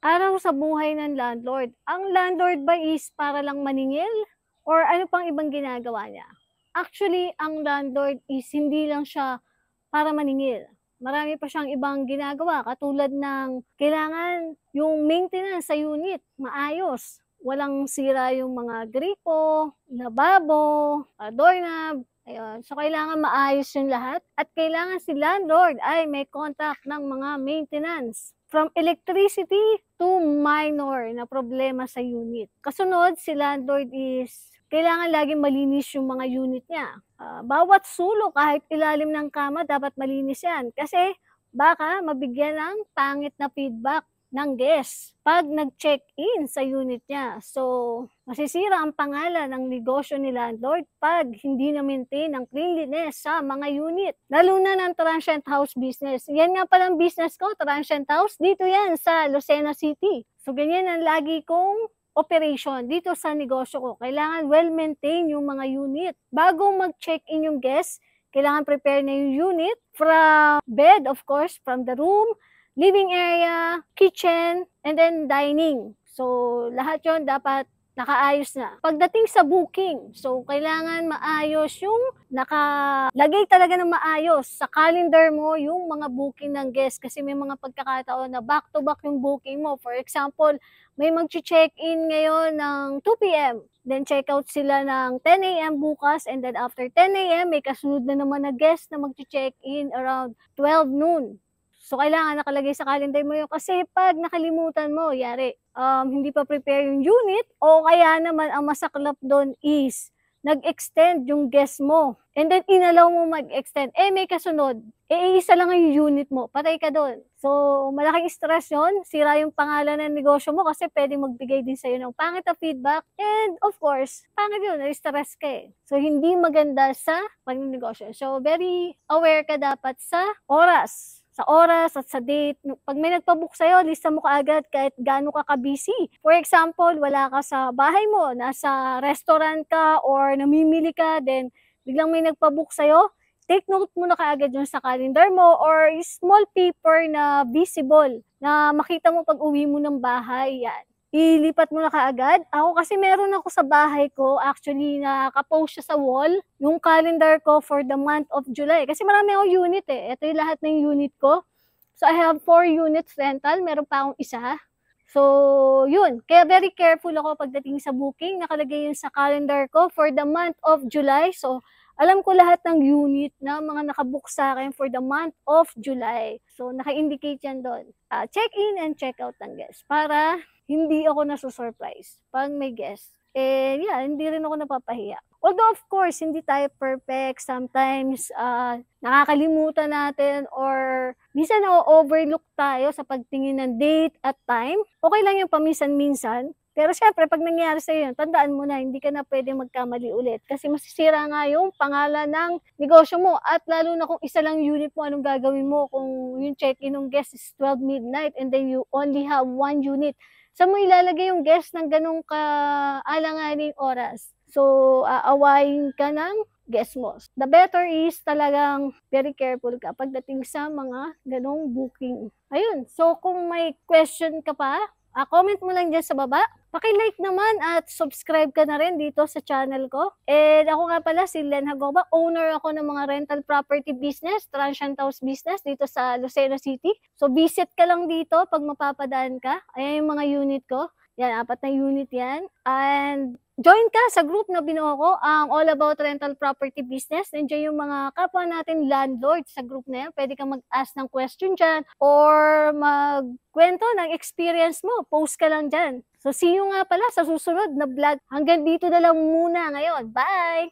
Araw sa buhay ng landlord. Ang landlord ba is para lang maningil or ano pang ibang ginagawa niya? Actually, ang landlord is hindi lang siya para maningil. Marami pa siyang ibang ginagawa katulad ng kailangan yung maintenance sa unit maayos. Walang sira yung mga gripo, lababo, doorknob, ayun. So, kailangan maayos yung lahat at kailangan si landlord ay may contact ng mga maintenance. From electricity to minor na problema sa unit. Kasunod, si landlord is kailangan laging malinis yung mga unit niya. Bawat sulok kahit ilalim ng kama dapat malinis yan kasi baka mabigyan ng pangit na feedback ng guest pag nag-check-in sa unit niya. So, masisira ang pangalan ng negosyo ni landlord pag hindi na-maintain ang cleanliness sa mga unit. Lalo na ng transient house business. Yan nga palang business ko, transient house. Dito yan sa Lucena City. So, ganyan ang lagi kong operation dito sa negosyo ko. Kailangan well-maintain yung mga unit. Bago mag-check-in yung guest, kailangan prepare na yung unit from bed, of course, from the room, living area, kitchen, and then dining. So, lahat yon dapat nakaayos na. Pagdating sa booking, so kailangan maayos yung nakalagay talaga ng maayos sa calendar mo yung mga booking ng guest kasi may mga pagkakataon na back-to-back yung booking mo. For example, may mag-check-in ngayon ng 2 p.m. Then check out sila ng 10 a.m. bukas and then after 10 a.m. may kasunod na naman na guest na mag-check-in around 12 noon. So, kailangan nakalagay sa calendar mo yun kasi pag nakalimutan mo, yari, hindi pa prepare yung unit o kaya naman ang masaklap doon is nag-extend yung guest mo and then inalaw mo mag-extend. May kasunod, isa lang yung unit mo, patay ka doon. So, malaking stress yun, sira yung pangalan ng negosyo mo kasi pwedeng magbigay din sa'yo ng pangit na feedback and of course, pangit yun, na-stress ka eh. So, hindi maganda sa pagnegosyo. So, very aware ka dapat sa oras at sa date. Pag may nagpabook sa'yo, lista mo kaagad kahit gaano ka ka-busy. For example, wala ka sa bahay mo, nasa restaurant ka or namimili ka, then biglang may nagpabook sa'yo, take note mo na kaagad yun sa calendar mo or small paper na visible na makita mo pag uwi mo ng bahay. Yan. Ilipat mo na kaagad. Ako kasi meron ako sa bahay ko, actually nakapost siya sa wall, yung calendar ko for the month of July. Kasi marami akong unit eh. Ito yung lahat ng unit ko. So I have 4 units rental, meron pa akong isa. So yun, kaya very careful ako pagdating sa booking. Nakalagay yun sa calendar ko for the month of July. So alam ko lahat ng unit na mga nakabook sa akin for the month of July. So naka-indicate yan doon. Check in and check out ng guest para hindi ako nasusurprise pag may guest. Hindi rin ako napapahiya. Although of course, hindi tayo perfect. Sometimes, nakakalimutan natin or minsan na-overlook tayo sa pagtingin ng date at time. Okay lang yung paminsan-minsan. Pero syempre, pag nangyari sa'yo yun, tandaan mo na, hindi ka na pwede magkamali ulit. Kasi masisira nga yung pangalan ng negosyo mo. At lalo na kung isa lang unit mo, anong gagawin mo kung yung check-in ng guest is 12 midnight and then you only have 1 unit. Saan mo ilalagay yung guest ng ganong kaalanganing oras? So, aawayin ka ng guest mo. The better is talagang very careful ka pagdating sa mga ganong booking. Ayun, so kung may question ka pa, comment mo lang dyan sa baba. Paki-like naman at subscribe ka na rin dito sa channel ko. And ako nga pala si Len Hagoba, owner ako ng mga rental property business, transient house business dito sa Lucena City. So visit ka lang dito pag mapapadaan ka. Ayan yung mga unit ko. Yan, 4 na unit yan. And join ka sa group na binuo ko, ang All About Rental Property Business. Nandiyan yung mga kapwa natin landlord sa group na yan. Pwede kang mag-ask ng question dyan or magkwento ng experience mo. Post ka lang dyan. So see you nga pala sa susunod na vlog. Hanggang dito na lang muna ngayon. Bye!